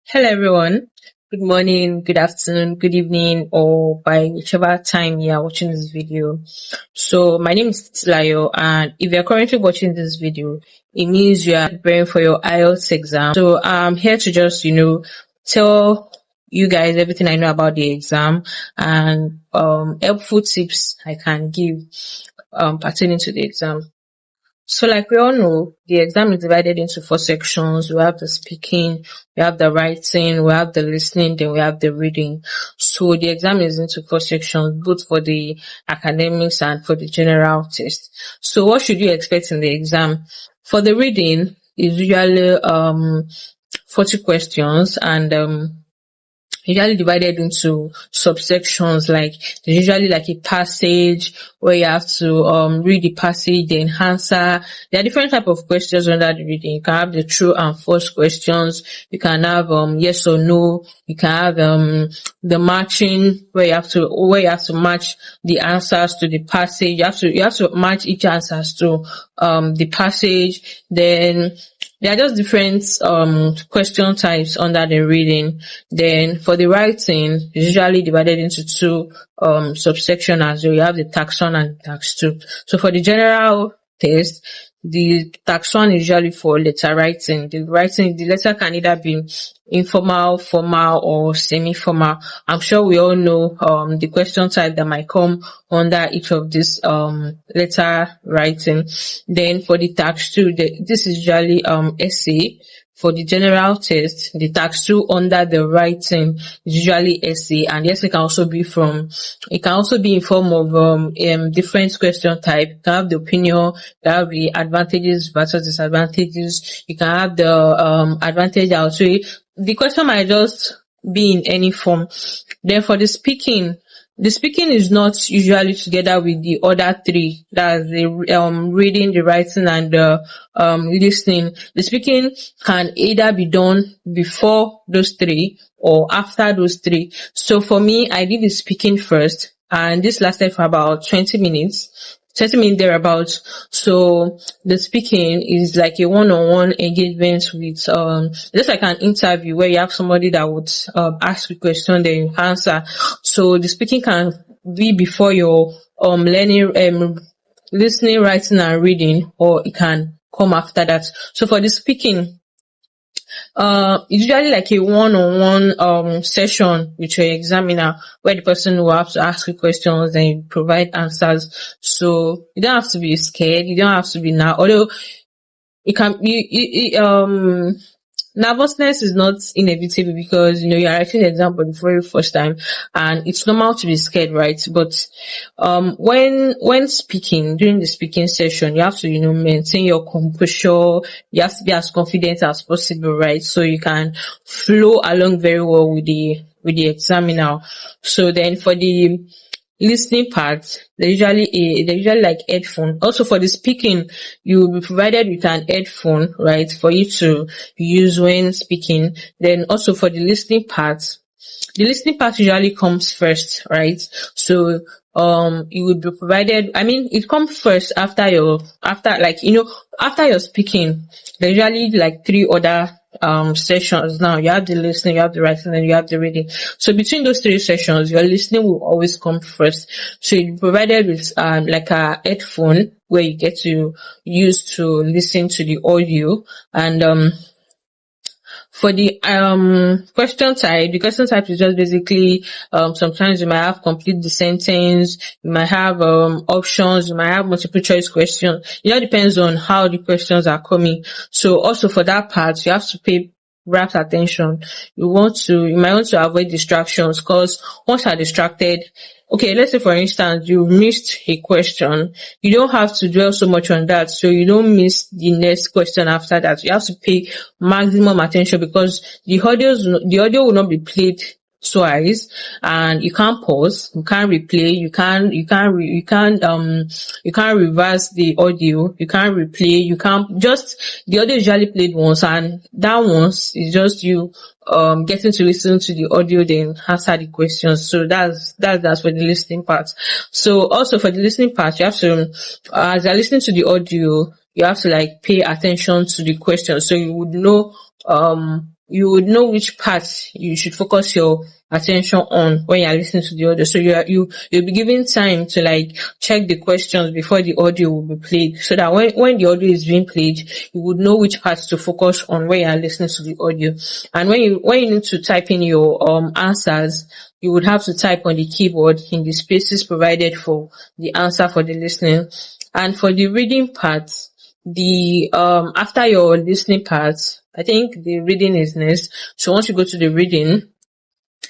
Hello everyone. Good morning, good afternoon, good evening, or by whichever time you are watching this video. So my name is Tilayo, and if you are currently watching this video, it means you are preparing for your IELTS exam. So I'm here to just, tell you guys everything I know about the exam and helpful tips I can give pertaining to the exam. So like we all know, the exam is divided into four sections. We have the speaking, we have the writing, we have the listening, then we have the reading. So the exam is into four sections, both for the academics and for the general test. So what should you expect in the exam? For the reading, is usually 40 questions and usually divided into subsections. Like there's usually like a passage where you have to read the passage, then answer. There are different type of questions under the reading. You can have the true and false questions. You can have yes or no. You can have the matching where you have to match the answers to the passage. You have to match each answers to the passage. Then there are just different question types under the reading. Then for the writing, it's usually divided into two subsection as well. You have the tax 1 and tax 2. So for the general test, the tax 1 is usually for letter writing. The letter can either be informal, formal, or semi-formal. I'm sure we all know the question type that might come under each of these letter writing. Then for the tax 2, this is usually essay. For the general test, the tax 2 under the writing is usually essay, and the essay can also be in form of different question type. You can have the opinion, you can have the advantages versus disadvantages, you can have the advantage outweigh. The question might just be in any form. Then for the speaking is not usually together with the other three. That's the reading, the writing, and the listening. The speaking can either be done before those three or after those three. So for me, I did the speaking first, and this lasted for about 20 minutes. 30 minutes thereabouts. So the speaking is like a one-on-one engagement with just like an interview where you have somebody that would ask you a question, then you answer. So the speaking can be before your learning, listening, writing, and reading, or it can come after that. So for the speaking, it's usually like a one-on-one session with your examiner where the person will have to ask you questions and you provide answers. So you don't have to be scared. You don't have to be now. Although it can be, nervousness is not inevitable because you're writing the exam for the very first time, and it's normal to be scared, right? But when speaking, during the speaking session, you have to maintain your composure. You have to be as confident as possible, right? So you can flow along very well with the examiner. So then for the listening part, they usually like headphone. Also for the speaking, you will be provided with an headphone, right, for you to use when speaking. Then also for the listening part usually comes first, right? So you will be provided, it comes first after your speaking. There's usually like three other sessions. Now you have the listening, you have the writing, and you have the reading. So between those three sessions, your listening will always come first. So you're provided with like a headphone where you get to use to listen to the audio. And for the question type, the question type is just basically sometimes you might have complete the sentence, you might have options, you might have multiple choice questions. It all depends on how the questions are coming. So also for that part, you have to pay rapt attention. You might want to avoid distractions, because once you're distracted, okay, let's say for instance you missed a question, you don't have to dwell so much on that, so you don't miss the next question after that. You have to pay maximum attention, because the audio will not be played twice, and you can't pause, you can't replay, you can't reverse the audio, you can't replay, you can't just the audio is usually played once, and that once is just you getting to listen to the audio, then answer the questions. So that's for the listening part. So also for the listening part, you have to as you're listening to the audio, you have to like pay attention to the question, so you would know you would know which part you should focus your attention on when you're listening to the audio. So you'll be given time to like check the questions before the audio will be played, so that when the audio is being played, you would know which parts to focus on when you're listening to the audio. And when you need to type in your answers, you would have to type on the keyboard in the spaces provided for the answer for the listening. And for the reading part, the after your listening part, I think the reading is next. So once you go to the reading,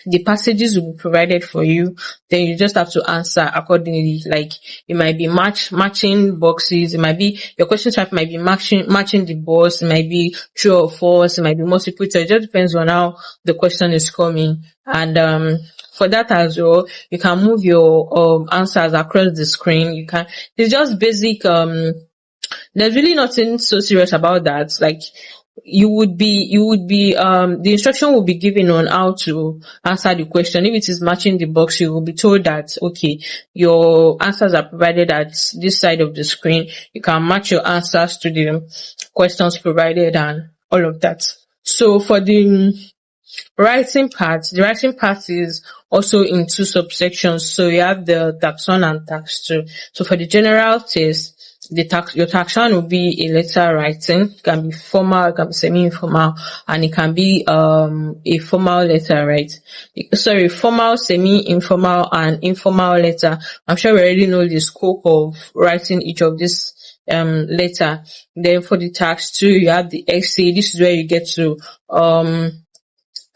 the passages will be provided for you. Then you just have to answer accordingly. Like it might be matching boxes. It might be your question type might be matching the box. It might be true or false. It might be multiple choice. It just depends on how the question is coming. And for that as well, you can move your answers across the screen. You can. It's just basic. There's really nothing so serious about that. Like the instruction will be given on how to answer the question. If it is matching the box, you will be told that, okay, your answers are provided at this side of the screen. You can match your answers to the questions provided and all of that. So for the writing part, the writing part is also in two subsections. So you have the tax 1 and tax 2. So for the general test, your tax 1 will be a letter writing. It can be formal, it can be semi-informal, and it can be a formal letter, right? Sorry, formal, semi-informal, and informal letter. I'm sure we already know the scope of writing each of these letter. Then for the tax 2, you have the essay. This is where you get to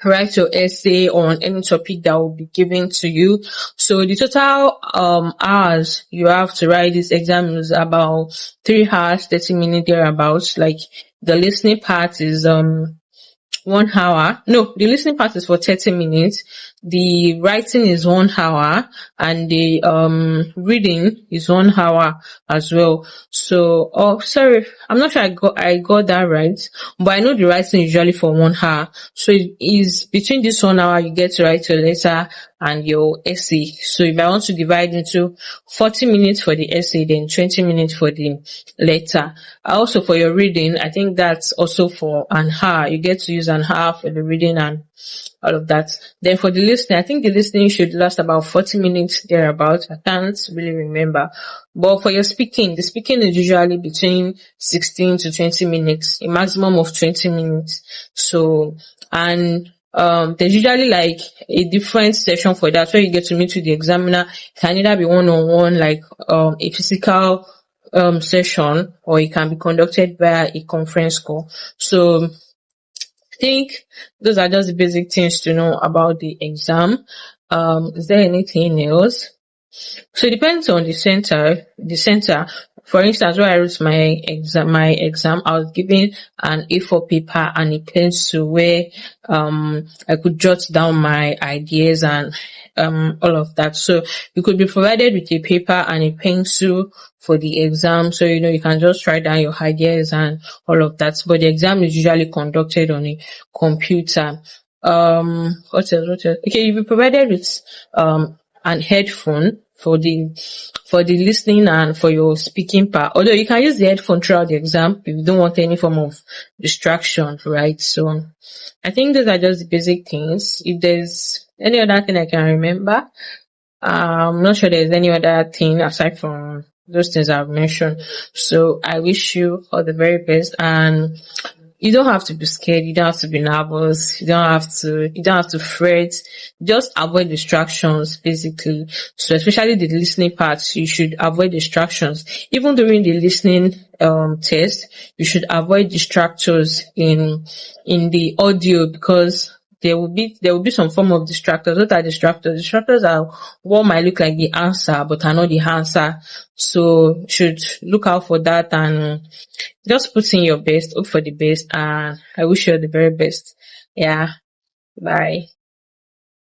write your essay on any topic that will be given to you. So the total hours you have to write this exam is about 3 hours, 30 minutes thereabouts. Like the listening part is 1 hour. No, the listening part is for 30 minutes. The writing is 1 hour, and the reading is 1 hour as well. So, sorry, I'm not sure I got that right, but I know the writing is usually for 1 hour. So it is between this 1 hour you get to write your letter and your essay. So if I want to divide into 40 minutes for the essay, then 20 minutes for the letter. Also for your reading, I think that's also for an hour. You get to use an hour for the reading and all of that. Then for the listening, I think the listening should last about 40 minutes thereabout. I can't really remember. But for your speaking, the speaking is usually between 16 to 20 minutes, a maximum of 20 minutes. So, and there's usually like a different session for that, where you get to meet with the examiner. It can either be one-on-one, like a physical session, or it can be conducted via a conference call. So I think those are just the basic things to know about the exam. Is there anything else? So it depends on the center. For instance, when I wrote my exam, I was given an A4 paper and a pencil where I could jot down my ideas and all of that. So you could be provided with a paper and a pencil for the exam, so you can just write down your ideas and all of that. But the exam is usually conducted on a computer. What else? Okay, you'll be provided with an headphone for the listening and for your speaking part. Although you can use the headphone throughout the exam if you don't want any form of distraction, right? So I think those are just the basic things. If there's any other thing I can remember, I'm not sure there's any other thing aside from those things I've mentioned. So I wish you all the very best, and you don't have to be scared. You don't have to be nervous. You don't have to fret. Just avoid distractions, basically. So especially the listening part, you should avoid distractions. Even during the listening test, you should avoid distractors in the audio, because there will be some form of distractors. What are distractors? Distractors are what might look like the answer but are not the answer. So should look out for that and just put in your best, hope for the best, and I wish you the very best. Yeah. Bye.